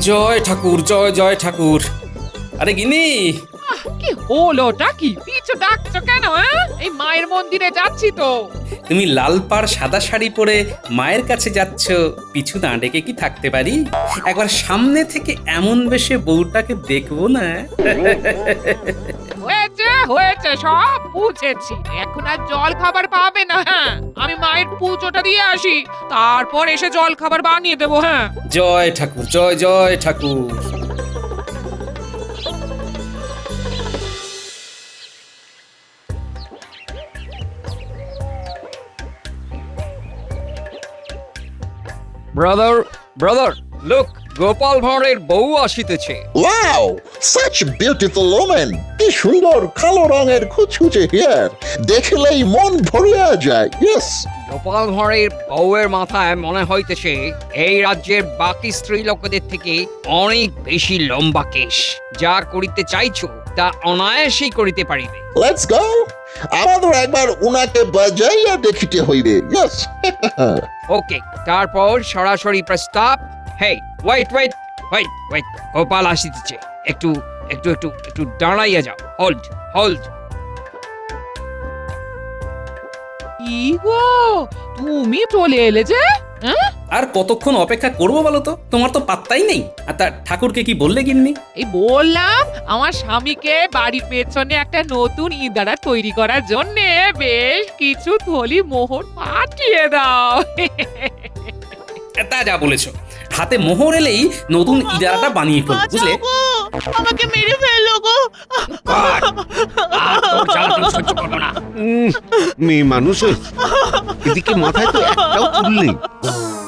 জয় ঠাকুর, জয় জয় ঠাকুর। আরে গিন্নি, কি হলোটা কি? পিছু ডাকছো কেন? এই মায়ের মন্দিরে যাচ্ছি তো। তুমি লাল পাড় সাদা শাড়ি পরে মায়ের কাছে যাচ্ছ, পিছু না ডেকে কি থাকতে পারি? একবার সামনে থেকে এমন বেশে বউটাকে দেখবো না? হয়েছে হয়েছে, সব বুঝেছি। এখন আর জল খাবার পাবে না। আমি মায়ের পুজোটা দিয়ে আসি, তারপর এসে জল খাবার বানিয়ে দেবো। হ্যাঁ, জয় ঠাকুর, জয় জয় ঠাকুর। ব্রাদার ব্রাদার, লুক, গোপাল ভাঁড়ের বউ আসিতেছে। Wow, such beautiful woman! কি সুন্দর কালো রঙের কুচকুচে হেয়ার, দেখলেই মন ভরিয়া যায়। ইয়েস, গোপাল ভাঁড়ের বউয়ের মাথায় মনে হইতেছে এই রাজ্যের বাকি স্ত্রী লোকদের থেকে অনেক বেশি লম্বা কেশ। যা করিতে চাইছো তা অনায়াসেই করিতে পারিবে। Let's go. আমাদের একবার উনাকে বাজাইয়া দেখিতে হইবে। ইয়েস। ওকে, তারপর সরাসরি প্রস্তাব। Hey, wait wait wait wait, Gopal আসিতেছে। একটু একটু একটু একটু দাঁড়াইয়া যাও। Hold hold. কি গো, তুমি চলে এলে যে? হ্যাঁ, আর কতক্ষণ অপেক্ষা করবো বলো তো? তোমার তো পাত্তাই নেই। আর তা ঠাকুরকে কি বললে গিন্নি? এই বললাম আমার স্বামীকে বাড়ির পেছনে একটা নতুন ইঁদারা তৈরি করার জন্য বেশ কিছু থলি মোহর পাঠিয়ে দাও। তা যা বলেছো। হাতে মোহর এলেই নতুন ইদারাটা বানিয়ে ফেলবো, বুঝলে? আমাকে মেরে ফেললো গো। সহ্য করবো না। মেয়ে মানুষ এদিকে মাথায় তো একটাও চুল নেই,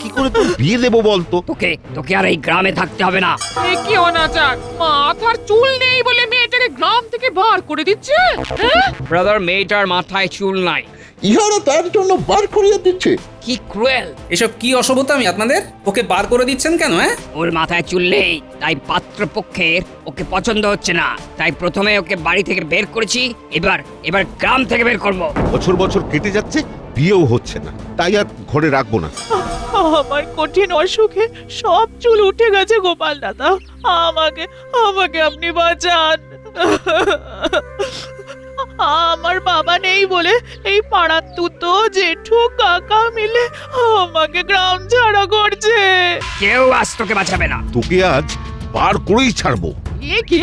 কি করে তোর বিয়ে দেবো বলতো? তোকে তোকে আর এই গ্রামে থাকতে হবে না। এ কি অনাচার! মাথার চুল নেই বলে মেয়েটাকে গ্রাম থেকে বার করে দিচ্ছে। হ্যাঁ? ব্রাদার, মেয়েটার মাথায় চুল নাই। ইহারা তার জন্য বার করিয়া দিচ্ছে। কি ক্রুয়েল! এসব কি অসভ্যতামি আপনাদের? ওকে বার করে দিচ্ছেন কেন? ওর মাথায় চুল নেই, তাই পাত্রপক্ষের ওকে পছন্দ হচ্ছে না। তাই প্রথমে ওকে বাড়ি থেকে বের করেছি, এবার এবার গ্রাম থেকে বের করব। বছর বছর কেটে যাচ্ছে, বিয়েও হচ্ছে না, তাই আর ঘরে রাখবো না। আমার কঠিন অসুখে সব চুল উঠে গেছে গোপাল দাদা, আমাকে আমাকে আপনি বাঁচান। আমার বাবা নেই বলে এই পাড়ার তুতো জেঠু কাকা মিলে আমাকে গ্রাম ছাড়া করছে। কেউ আজ তোকে বাঁচাবে না। তোকে আজ বার করেই ছাড়বো। কি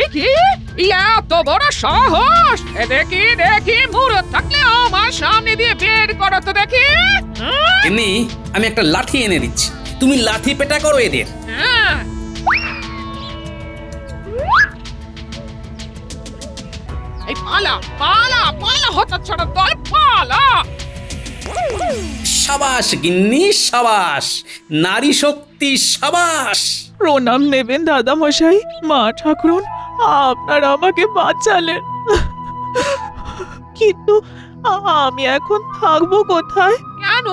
এত বড় সাহস! দেখি দেখি, মুরত থাকলে আমার সামনে দিয়ে বের করো তো দেখি। এমনি আমি একটা লাঠি এনে দিচ্ছি, তুমি লাঠি পেটা করো এদের। হ্যাঁ, এই পালা পালা পালা, হতচ্ছাড়া দল, পালা! সাবাস গিন্নি, সাবাস! নারী শক্তি, সাবাস! প্রণাম নেবেন দাদা মশাই, মা ঠাকুরন, আপনারা আমাকে বাঁচালেন। কিন্তু আমি এখন থাকবো কোথায়? কেন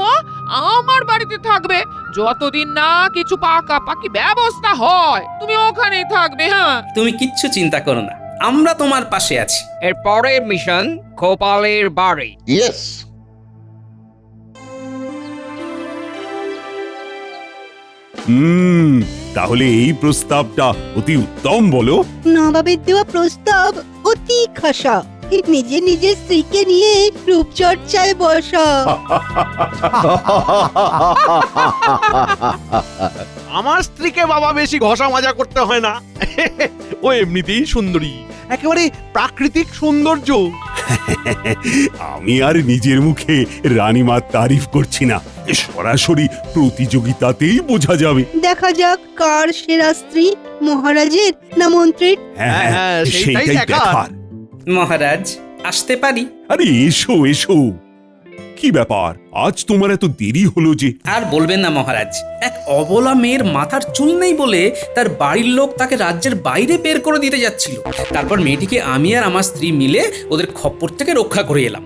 আমার বাড়িতে থাকবে? যতদিন না কিছু পাকাপাকি ব্যবস্থা হয় তুমি ওখানেই থাকবে। হ্যাঁ, তুমি কিচ্ছু চিন্তা করো না, আমরা তোমার পাশে আছি। এর পরের মিশন গোপালের বাড়ি। ইয়েস। তাহলে এই প্রস্তাবটা অতি উত্তম, বলো? নবাবের দেওয়া প্রস্তাব অতি খাসা। নিজে নিজের স্ত্রীকে নিয়ে রূপচর্চায় বসা। আমার স্ত্রীকে বাবা বেশি ঘষা মাজা করতে হয় না, ও এমনিতেই সুন্দরী, একেবারে প্রাকৃতিক সৌন্দর্য। আমি আর নিজের মুখে রানীমার তারিফ করছি না, সরাসরি প্রতিযোগিতাতেই বোঝা যাবে। দেখা যাক কার সেরা স্ত্রী, মহারাজের না মন্ত্রীর। হ্যাঁ, সেইটাই দেখার। মহারাজ, আসতে পারি? আরে এসো এসো। কি ব্যাপার, আজ তোমার এত দেরি হলো যে? আর বলবেন না মহারাজ, এক অবলা মেয়ের মাথার চুল নেই বলে তার বাড়ির লোক তাকে রাজ্যের বাইরে বের করে দিতে যাচ্ছিল। তারপর মেয়েটিকে আমি আর আমার স্ত্রী মিলে ওদের খপ্পর থেকে রক্ষা করে এলাম।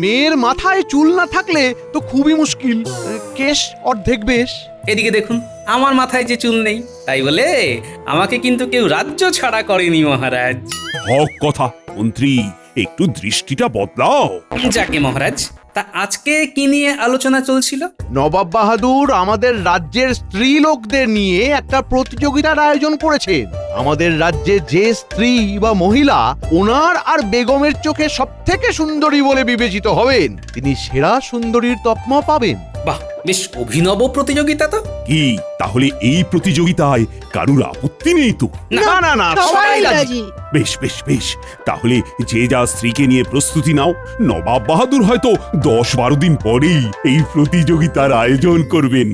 মেয়ের মাথায় চুল না থাকলে তো খুবই মুশকিল, কেশ অর্ধেক বেশ। এদিকে দেখুন, আমার মাথায় যে চুল নেই, তাই বলে আমাকে কিন্তু কেউ রাজ্য ছাড়া করেনি মহারাজ। হক কথা, মন্ত্রী, একটু দৃষ্টিটা বদলাও। যাকে মহারাজ, তা আজকে কি নিয়ে আলোচনা চলছিল? নবাব বাহাদুর আমাদের রাজ্যের স্ত্রী লোকদের নিয়ে একটা প্রতিযোগিতার আয়োজন করেছেন। আমাদের রাজ্যে যে স্ত্রী বা মহিলা ওনার আর বেগমের চোখে সব থেকে সুন্দরী বলে বিবেচিত হবেন, তিনি সেরা সুন্দরীর তকমা পাবেন। বাহ, বেশ অভিনব প্রতিযোগিতা তো। কি তাহলে এই প্রতিযোগিতায় কারুর আপত্তি নেই তো? না না না, সবাই রাজি। বেশ বেশ বেশ, তাহলে যে যা স্ত্রীকে নিয়ে প্রস্তুতি নাও। নবাব বাহাদুর হয়তো 10-12 দিন পরেই এই প্রতিযোগিতার আয়োজন করবেন।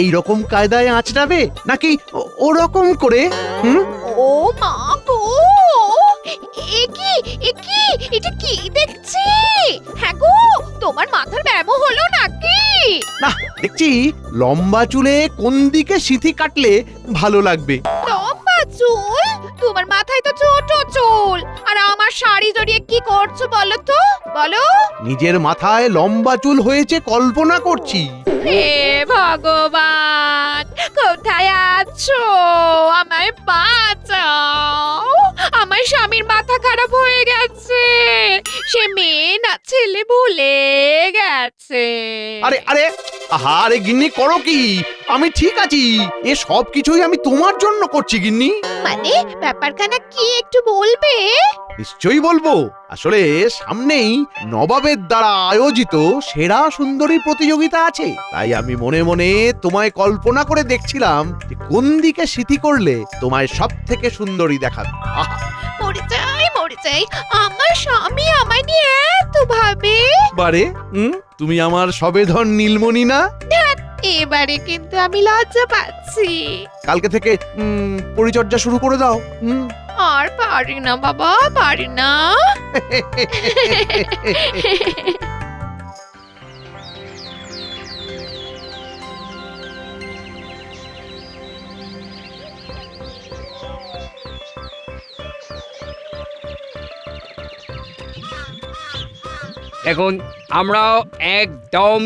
এই রকম কায়দায় আঁচড়াবে নাকি ওরকম করে? ও মা গো, এটা কি দেখছি? হ্যাঁ গো, তোমার মাথার ব্যামো হলো নাকি? না, দেখছি লম্বা চুলে কোন দিকে সিথি কাটলে ভালো লাগবে। লম্বা চুল? তোমার মাথায় তো ছোট চুল, আর আমার শাড়ি জড়িয়ে কি করছো বলো তো, বলো। নিজের মাথায় লম্বা চুল হয়েছে কল্পনা করছি। হে ভগবান, কোথায় আছো? আমায় বাঁচাও, আমার স্বামীর মাথা খারাপ হয়ে গেছে, সে মেয়ে না ছেলে ভুলে গেছে। আরে আরে, আরে গিন্নি করো কি? আমি ঠিক আছি, এ সব কিছুই আমি তোমার জন্য করছি গিন্নি। মানে ব্যাপারখানা কি একটু বলবে? নিশ্চয়ই বলবো। আসলে সামনেই নবাবের দ্বারা আয়োজিত সেরা সুন্দরী প্রতিযোগিতা আছে, তাই আমি মনে মনে তোমায় কল্পনা করে দেখছিলাম যে কোন দিকে সিথি করলে তোমায় সব থেকে সুন্দরী দেখাবে। আহা, মরে যাই, আমার স্বামী আমায় নিয়ে এত ভাবে। বারে তুমি আমার সবেধন নীলমণি না? এবারে কিন্তু আমি লজ্জা পাচ্ছি। কালকে থেকে পরিচর্যা শুরু করে দাও। আর পারি না বাবা, পারি না। দেখুন, আমরাও একদম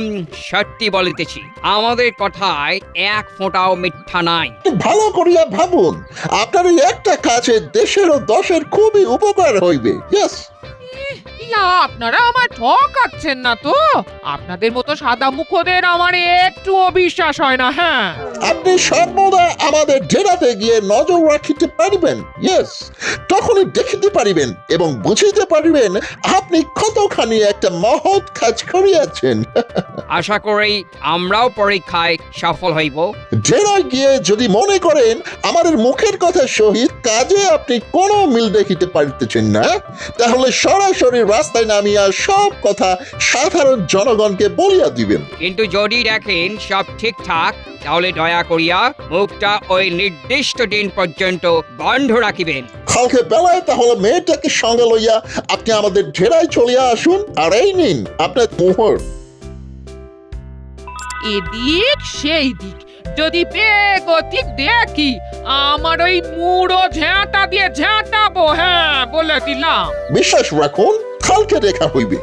সত্যি বলিতেছি, আমাদের কথায় এক ফোঁটাও মিথ্যা নাই। ভালো করিয়া ভাবুন, আপনার এই একটা কাজে দেশের ও দশের খুবই উপকার হইবে। ইয়েস, ইয়া, আপনারা আমার ঠকাচ্ছেন না তো? আপনাদের মতো সাদা মুখোদের আমার একটুও বিশ্বাস হয় না। হ্যাঁ, আপনি সর্বদা আমাদের ডেরাতে গিয়ে নজর রাখিতে পারিবেন। ইয়েস, তখনই দেখিতে পারিবেন এবং বুঝিতে পারিবেন আপনি কতখানি একটা মহৎ কাজ করিয়াছেন। আশা করি আমরাও পরীক্ষায় সফল হইব। ডেরায় গিয়ে যদি মনে করেন আমাদের মুখের কথা সহিত কাজে আপনি কোনো মিল দেখিতে পারিতেছেন না, তাহলে সরাসরি রাস্তায় নামিয়া সব কথা সাধারণ জনগণকে বলিয়া দিবেন। কিন্তু যদি দেখেন সব ঠিকঠাক, তাহলে দয়া করিয়া মুখটা ওই নির্দিষ্ট দিন পর্যন্ত বন্ধ রাখিবেন। কালকে বেলায় তাহলে মেয়েটাকে সঙ্গে লইয়া আপনি আমাদের ডেরায় চলিয়া আসুন, আর এই নিন আপনার মোহর। এদিক সেই দিক যদি বেগতিক দেখি, আমার ওই মুড়ো ঝাঁটা দিয়ে ঝাঁটাবো। হ্যাঁ, বলে দিলাম। বিশ্বাস রাখুন, কালকে দেখা হইবে।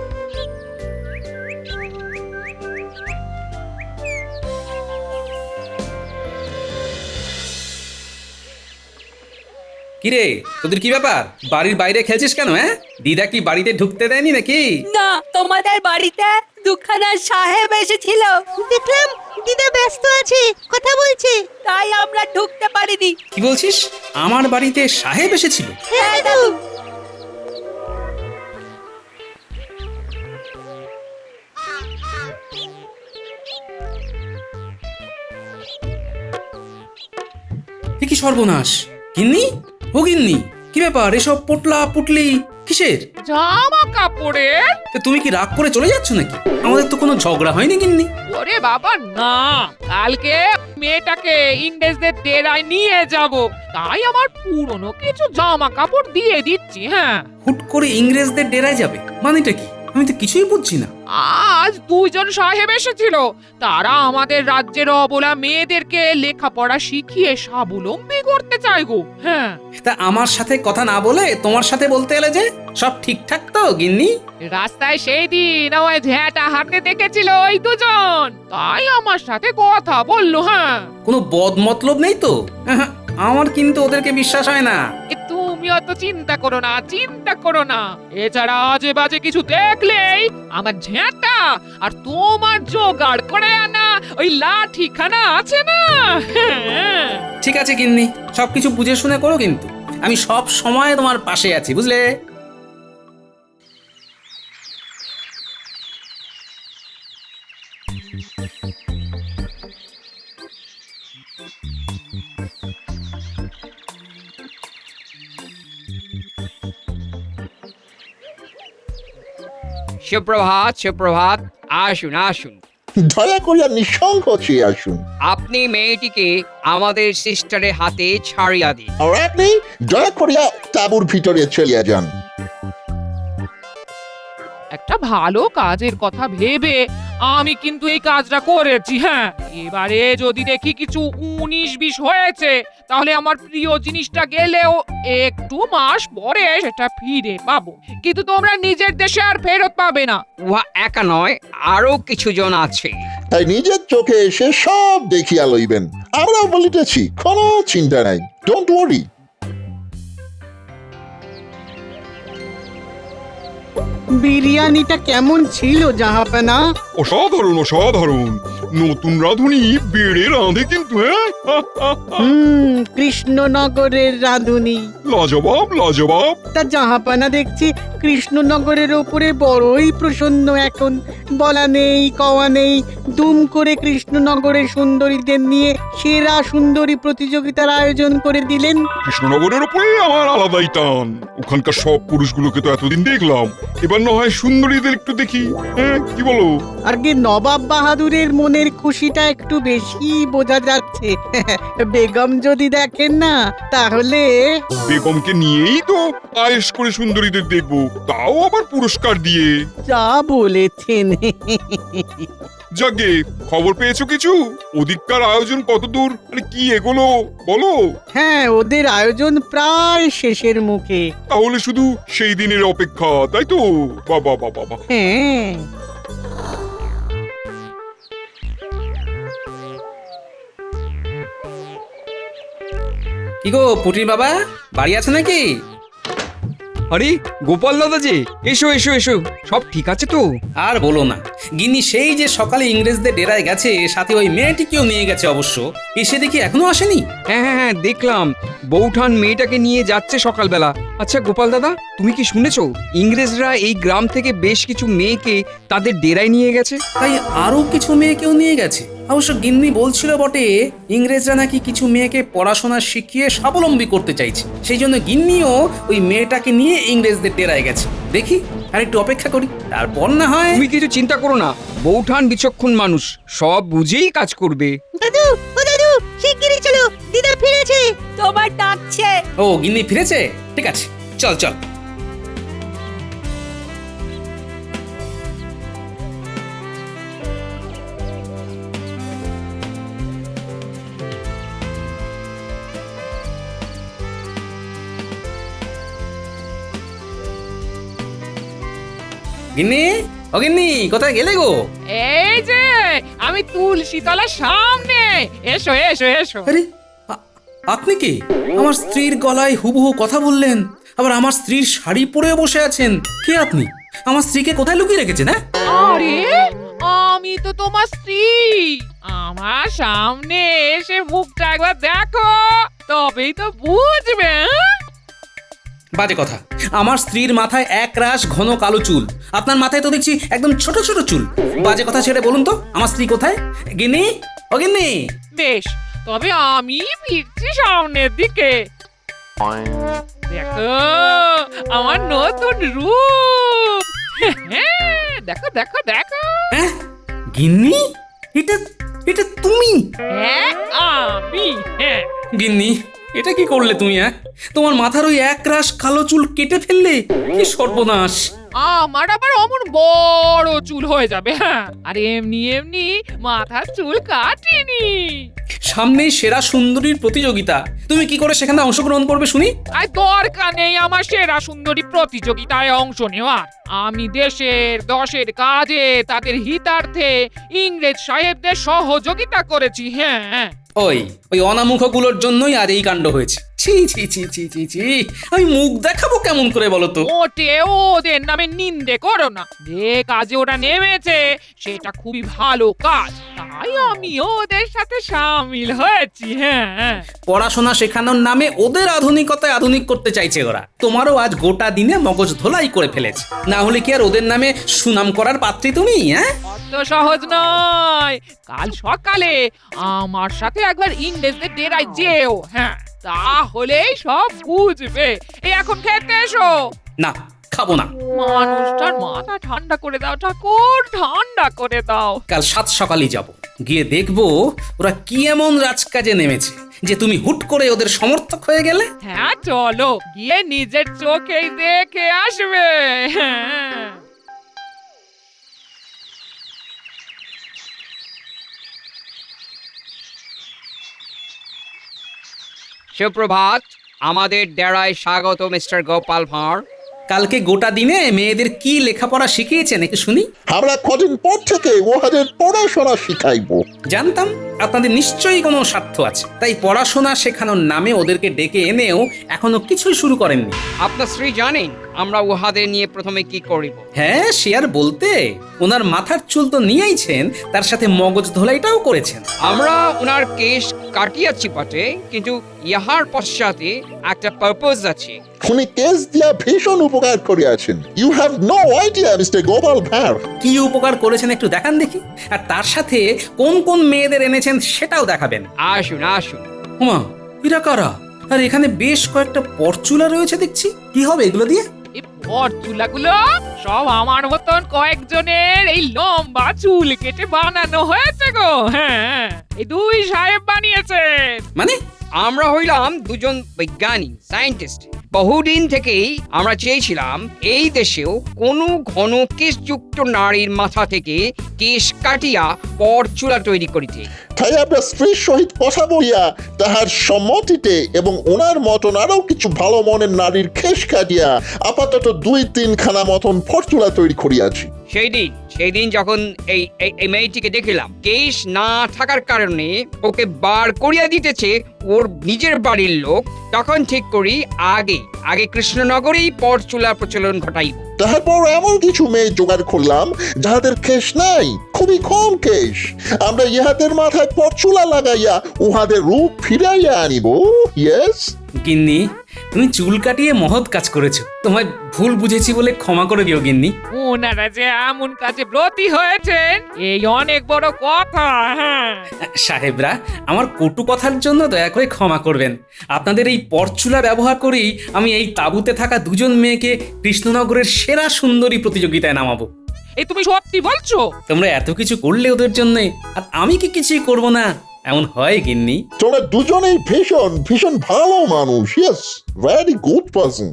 কিরে, তোদের কি ব্যাপার? বাড়ির বাইরে খেলছিস কেন? হ্যাঁ, দিদা কি বাড়িতে ঢুকতে দেয়নি নাকি? না, তোমাদের বাড়িতে দুখানা সাহেব এসেছিল, দেখলাম দিদা ব্যস্ত আছে, কথা বলছে, তাই আমরা ঢুকতে পারিনি। কি বলছিস? আমার বাড়িতে সাহেব এসেছিল? হ্যাঁ দাদু। কি সর্বনাশ! গিন্নি, ও গিন্নি, কি ব্যাপার? এসব পোটলা পুটলি কিসের? জামা কাপড়ের। তা তুমি কি রাগ করে চলে যাচ্ছ নাকি? আমাদের তো কোনো ঝগড়া হয়নি গিন্নি। ওরে বাবা না, কালকে মেয়েটাকে ইংরেজদের ডেরায় নিয়ে যাব, তাই আমার পুরনো কিছু জামা কাপড় দিয়ে দিচ্ছি। হ্যাঁ, হুট করে ইংরেজদের ডেরায় যাবে মানেটা কি? আমি তো কিছুই বুঝছি না। আজ দুইজন সাহেব এসেছিল, তারা আমাদের রাজ্যের অবলা মেয়েদেরকে লেখাপড়া শিখিয়ে স্বাবলম্বী করতে চায় গো। হ্যাঁ, তা আমার সাথে কথা না বলে তোমার সাথে বলতে এলে যে? সব ঠিকঠাক তো গিন্নি? রাস্তায় সেই দিন আমায় ঝ্যাঁটা হাতে দেখেছিল ওই দুজন, তাই আমার সাথে কথা বললো। হ্যাঁ, কোনো বদ মতলব নেই তো? আহা, আমার কিন্তু ওদেরকে বিশ্বাস হয় না। তুমি তুমি অত চিন্তা করো না, চিন্তা করো না। এছাড়া আজে বাজে কিছু দেখলেই আমার ঝেঁটা আর তোমার জোগাড় করে আনা ওই লাঠিখানা আছে না, হ্যাঁ। ঠিক আছে গিন্নি, সবকিছু বুঝে শুনে করো, কিন্তু আমি সব সময় তোমার পাশে আছি, বুঝলে? সুপ্রভাত, সুপ্রভাত। আসুন, আসুন। দয়া করিয়া নিঃসংকোচে আসুন। আপনি মেয়েটিকে আমাদের সিস্টারের হাতে ছাড়িয়া দিন। আর আপনি দয়া করিয়া তাঁবুর ভিতরে চলিয়া যান। একটা ভালো কাজের কথা ভেবে আমি কিন্তু এই কাজটা করেছি, হ্যাঁ। এবারে যদি দেখি কিছু 19-20 হয়েছে, তাহলে আমার প্রিয় জিনিসটা গেলেও একটু মাস পরে সেটা ফিরে পাবো, কিন্তু তোমরা নিজের দেশে আর ফেরত পাবে না। উহা একা নয়, আরো কিছু জন আছে। তাই নিজের চোখে এসে সব দেখিয়া লইবেন। আমরাও বলিতেছি, কোনো চিন্তা নাই, ডোন্ট ওয়ারি। বিরিয়ানিটা কেমন ছিল জাহাপনা? অসাধারণ, অসাধারণ। নতুন রাঁধুনি বেড়ে রাঁধে কিন্তু, হ্যাঁ। কৃষ্ণনগরের রাঁধুনি। লাজবাব, লাজবাব। তা জাহাপানা দেখছি কৃষ্ণনগরের ওপরে বড়ই প্রসন্ন এখন। বলা নেই কওয়া নেই, দুম করে কৃষ্ণনগরের সুন্দরীদের নিয়ে সেরা সুন্দরী প্রতিযোগিতার আয়োজন করে দিলেন। কৃষ্ণনগরের উপরে আমার আলাদাই টান। ওখানকার সব পুরুষগুলোকে তো এতদিন দেখলাম, এবার না হয় সুন্দরীদের একটু দেখি, হ্যাঁ, কি বলো? আর কি নবাব বাহাদুরের মনের খুশিটা একটু বেশি বোঝা যাচ্ছে। বেগম যদি দেখেন না, তাহলে বেগমকে নিয়েই তো আয়েশ করে সুন্দরীদের দেখবো, তাও আবার পুরস্কার দিয়ে। যা বলেছেন। যাকে খবর পেয়েছো কিছু? ওদিককার আয়োজন কতদূর, মানে কি এগোলো বলো? হ্যাঁ, ওদের আয়োজন প্রায় শেষের মুখে। তাহলে শুধু সেই দিনের অপেক্ষা, তাই তো? বাবা বাবা বাবা। হ্যাঁ, কি গো পুটির বাবা, বাড়ি আছে নাকি? আরে গোপাল দাদা যে, এসো এসো এসো। সব ঠিক আছে তো? আর বলো না, গিন্নি সেই যে সকালে ইংরেজদের ডেরায় গেছে, সাথে ওই মেয়েটিকেও নিয়ে গেছে অবশ্য, এসে দেখি এখনো আসেনি। হ্যাঁ হ্যাঁ হ্যাঁ, দেখলাম বৌঠান মেয়েটাকে নিয়ে যাচ্ছে সকালবেলা। আচ্ছা গোপাল দাদা, তুমি কি শুনেছো ইংরেজরা এই গ্রাম থেকে বেশ কিছু মেয়েকে তাদের ডেরায় নিয়ে গেছে? তাই আরো কিছু মেয়েকেও নিয়ে গেছে। অবশ্য গিন্নি বলছিল বটে, ইংরেজরা নাকি কিছু মেয়েকে পড়াশোনা শিখিয়ে স্বাবলম্বী করতে চাইছে, সেই জন্য গিন্নিও ওই মেয়েটাকে নিয়ে ইংরেজদের ডেরায় গেছে। দেখি আর একটু অপেক্ষা করি, তারপর না হয়। তুমি কিছু চিন্তা করো না, বৌঠান বিচক্ষণ মানুষ, সব বুঝেই কাজ করবে। দাদু, ও দাদু, শিগগিরই চলো, দিদা ফিরেছে, তোমার ডাকছে। ও গিন্নি ফিরেছে, ঠিক আছে, চল চল। গিন্নি, ও গিন্নি, কোথায় গেলে গো? এই যে আমি তুলসী তলার সামনে, এসো এসো এসো। আরে আপনি কি? আমার স্ত্রীর গলায় হুবহু কথা বললেন, আবার আমার স্ত্রীর শাড়ি পরে বসে আছেন। কে আপনি? আমার স্ত্রীকে কোথায় লুকিয়ে রেখেছেন? হ্যাঁ, আরে আমি তো তোমার স্ত্রী। আমার সামনে এসে মুখটা একবার দেখো, তবেই তো বুঝবে। বাজে কথা। আমার স্ত্রীর মাথায় এক রাশ ঘন কালো চুল, আপনার মাথায় তো দেখছি একদম ছোট ছোট চুল। বাজে কথা ছেড়ে বলুন তো, আমার স্ত্রী কোথায়? গিন্নি, ও গিন্নি। বেশ, তবে আমি ফিরছি সামনের দিকে। দেখো আমার নতুন রূপ। দেখো দেখো দেখো। হ্যাঁ গিন্নি, এটা এটা তুমি? হ্যাঁ আমি। হ্যাঁ গিন্নি, এটা কি করলে তুমি? হ্যাঁ, তোমার মাথার ওই এক রাশ কালো চুল কেটে ফেললে, কি সর্বনাশ। আমার আবার অমন বড় চুল হয়ে যাবে? হ্যাঁ, আর এমনি এমনি মাথার চুল কাটিনি। সামনেই সেরা সুন্দরীর প্রতিযোগিতা, তুমি কি করে সেখানে অংশগ্রহণ করবে শুনি? আর দরকার নেই আমার সেরা সুন্দরী প্রতিযোগিতায় অংশ নেওয়ার। আমি দেশের দশের কাজে তাদের হিতার্থে ইংরেজ সাহেবদের সহযোগিতা করেছি। হ্যাঁ, ওই ওই অনামুখগুলোর জন্যই আজ এই কাণ্ড হয়েছে। ছি ছি ছি ছি ছি ছি, আমি মুখ দেখাবো কেমন করে বলো তো? মোটেও ওদের নামে নিন্দে করো না। যে কাজে ওরা নেমেছে সেটা খুবই ভালো কাজ, তাই আমিও ওদের সাথে সামিল হয়েছি। হ্যাঁ, পড়াশোনা শেখানোর নামে ওদের আধুনিকতায় আধুনিক করতে চাইছে ওরা। তোমারও আজ গোটা দিনে মগজ ধোলাই করে ফেলেছে। না হলে কি আর ওদের নামে সুনাম করার পাত্রী তুমি? হ্যাঁ, অত সহজ নয়। কাল সকালে আমার সাথে একবার ইংরেজদের ডেরায় যেও। হ্যাঁ, তাহলেই সব বুঝবে। এই এখন খেতে এসো। না, খাবো না। মানুষটার মাথা ঠান্ডা করে দাও ঠাকুর, ঠান্ডা করে দাও। কাল সাত সকালই যাব, গিয়ে দেখবো ওরা কি এমন রাজকাজে নেমেছে যে তুমি হুট করে ওদের সমর্থক হয়ে গেলে। হ্যাঁ, চলো গিয়ে নিজের চোখেই দেখে আসবে। হ্যাঁ। সুপ্রভাত, আমাদের ডেরায় স্বাগত মিস্টার গোপাল ভাঁড়। কালকে গোটা দিনে মেয়েদের কি লেখাপড়া শিখিয়েছেন একটু শুনি। আমরা কদিন পর থেকে ওদের পড়াশোনা শিখাইবো। জানতাম আপনাদের নিশ্চয়ই কোনো স্বার্থ আছে, তাই পড়াশোনা শেখানোর নামে ওদেরকে ডেকে এনেও এখনো কিছুই শুরু করেননি। আপনার স্ত্রী জানেন আমরা উহাদের নিয়ে প্রথমে কি করিব? হ্যাঁ, সে আর বলতে। ওনার মাথার চুল তো নিয়েইছেন, তার সাথে মগজ ধোলাইটাও করেছেন। আমরা ওনার কেশ কাটিয়াছি বটে, কিন্তু ইহার পশ্চাতে একটা পারপোজ আছে। উনি কেস দিয়া ভীষণ উপকার করিয়াছেন। You have no idea mister Gopal Bhar. কি উপকার করেছেন একটু দেখান দেখি, আর তার সাথে কোন কোন মেয়েদের এনেছেন সেটাও দেখাবেন। আসুন আসুন। হুমা, এরা কারা? আর এখানে বেশ কয়েকটা পরচুলা রয়েছে দেখছি। কি হবে এগুলো দিয়ে? এই পরচুলাগুলো সব আমার মতন কয়েকজনের এই লম্বা চুল কেটে বানানো হয়েছে গো। হ্যাঁ, এই দুই সাহেব বানিয়েছেন। মানে? আমরা হইলাম দুজন বৈজ্ঞানিক সায়েন্টিস্ট। বহুদিন থেকেই আমরা চেয়েছিলাম এই দেশেও কোনো ঘন কেশযুক্ত নারীর মাথা থেকে কেশ কাটিয়া পরচুলা তৈরি করিতে। তাই আপনার স্ত্রীর সহিত কথা বলিয়া তাহার সম্মতিতে এবং ওনার মতন আরো কিছু ভালো মনের নারীর খেস কাটিয়া আপাতত 2-3 খানা মতন ফরচুলা তৈরি করিয়াছি। সেই দিন যখন এই এই মেয়েটিকে দেখিলাম, কেশ না থাকার কারণে ওকে বার করিয়া দিতেছে ওর নিজের বাড়ির লোক, তখন ঠিক করি আগে কৃষ্ণনগরেই পরচুলা প্রচলন ঘটাইব। তারপর এমন কিছু মেয়ে জোগাড় করলাম যাহাদের কেশ নাই, খুবই কম কেশ। আমরা ইহাদের মাথায় পরচুলা লাগাইয়া উহাদের রূপ ফিরাইয়া আনিব। ইয়েস গিন্নি, তুমি চুল কাটিয়ে মহৎ কাজ করেছো। তোমায় ভুল বুঝেছি বলে ক্ষমা করে দিও গিন্নি। ওনারা যে এমন কাজে ব্রতী হয়েছেন এই অনেক বড় কথা। হ্যাঁ, সাহেবরা, আমার কটু কথার জন্য দয়া করে ক্ষমা করবেন। আপনাদের এই পরচুলা ব্যবহার করেই আমি এই তাঁবুতে থাকা দুজন মেয়েকে কৃষ্ণনগরের সেরা সুন্দরী প্রতিযোগিতায় নামাবো। এই তুমি সত্যি বলছো? তোমরা এত কিছু করলে ওদের জন্য, আর আমি কি কিছুই করব না? এমন হয় গিন্নি? তোমরা দুজনেই ভীষণ ভীষণ ভালো মানুষ। Yes, very good person.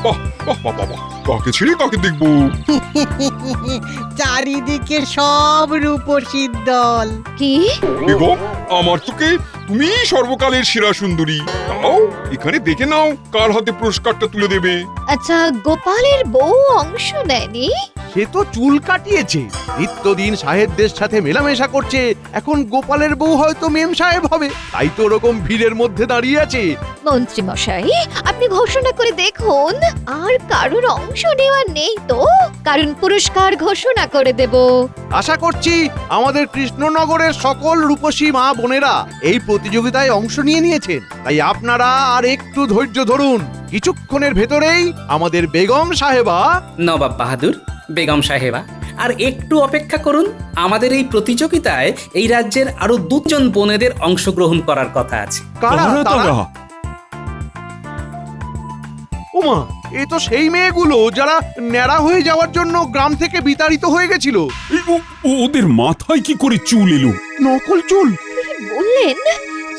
বাহ বাহ বাহ বাহ বাহ, কাকে ছেড়ে কাকে দেখবো? চারিদিকে সব রূপসীর দল। কি? বেগম, আমার চোখে তুমি সর্বকালের সেরা সুন্দরী। তাও এখানে দেখে নাও কার হাতে পুরস্কারটা তুলে দেবে। আচ্ছা, গোপালের বউ অংশ নেয়নি? সে তো চুল কাটিয়েছে, নিত্যদিন সাহেবদের সাথে মেলামেশা করছে। এখন গোপালের বউ হয়তো মেম সাহেব হবে, তাই তো ওরকম ভিড়ের মধ্যে দাঁড়িয়ে আছে। মন্ত্রী মশাই, আপনি ঘোষণা করে দেখুন, আর কারোর অংশ নেওয়া নেই তো? কারণ পুরস্কার ঘোষণা করে দেব। আশা করছি আমাদের কৃষ্ণনগরের সকল রূপসী মা বোনেরা এই প্রতিযোগিতায় অংশ নিয়েছেন। তাই আপনারা আর একটু ধৈর্য ধরুন, কিছুক্ষণের ভেতরেই আমাদের বেগম সাহেবা, নবাব বাহাদুর, বেগম সাহেবা, আর একটু অপেক্ষা করুন। আমাদের এই প্রতিযোগিতায় এই রাজ্যের আরো 2 জন বোনেদের অংশগ্রহণ করার কথা আছে। কারা কারা তারা? তারা? ওমা, এ তো সেই মেয়েগুলো যারা ন্যাড়া হয়ে যাওয়ার জন্য গ্রাম থেকে বিতাড়িত হয়ে গেছিল। ওদের মাথায় কি করে চুল এলো? নকল চুল? কি বললেন?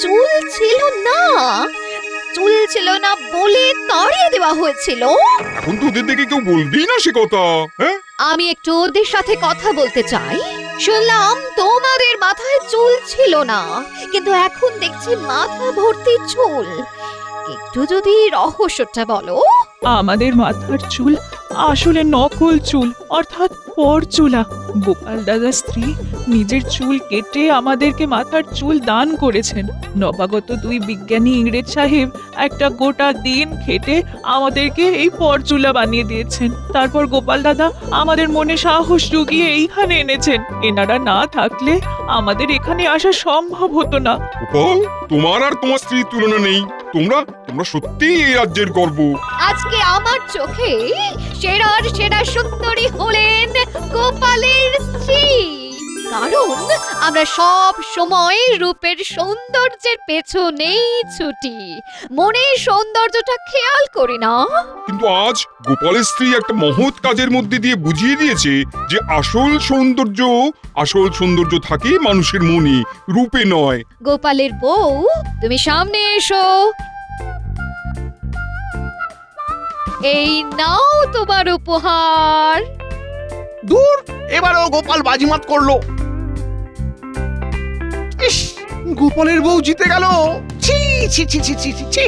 চুল ছিল না? চুল ছিল না বলে তাড়িয়ে দেওয়া হয়েছিল? এখন তো ওদের দেখে কেউ বলবেই না সে কথা। হ্যাঁ, আমি একটু ওদের সাথে কথা বলতে চাই। শুনলাম তোমাদের মাথায় চুল ছিল না, কিন্তু এখন দেখছি মাথা ভর্তি চুল। একটু যদি রহস্যটা বলো। আমাদের মাথার চুল আসলে নকল চুল অর্থাৎ পরচুলা। গোপাল দাদার স্ত্রী নিজের চুল কেটে আমাদেরকে মাথার চুল দান করেছেন। নবাগত দুই বিজ্ঞানী ইংরেজ সাহেব একটা গোটা দিন খেটে আমাদেরকে এই পরচুলা বানিয়ে দিয়েছেন। তারপর গোপাল দাদা আমাদের মনে সাহস জুগিয়ে এইখানে এনেছেন। এনারা না থাকলে আমাদের এখানে আসা সম্ভব হতো না। গোপাল, তোমার আর তোমার স্ত্রীর তুলনা নেই। তোমরা তোমরা সত্যিই এই রাজ্যের গর্ব। আজকে আমার চোখে সেরার সেরা সুন্দরী হলেন গোপালের স্ত্রী। কারণ আমরা সব সময় রূপের সৌন্দর্যের পেছনেই ছুটি, মনের সৌন্দর্যটা খেয়াল করি না। কিন্তু আজ গোপালের স্ত্রী একটা মহৎ কাজের মধ্যে দিয়ে বুঝিয়ে দিয়েছে যে আসল সৌন্দর্য থাকে মানুষের মনে, রূপে নয়। গোপালের বউ, তুমি সামনে এসো। এই নাও তোমার উপহার। দূর, এবারও গোপাল বাজিমাত করলো। ইস, গোপালের বউ জিতে গেল। ছি ছি ছি ছি ছি ছি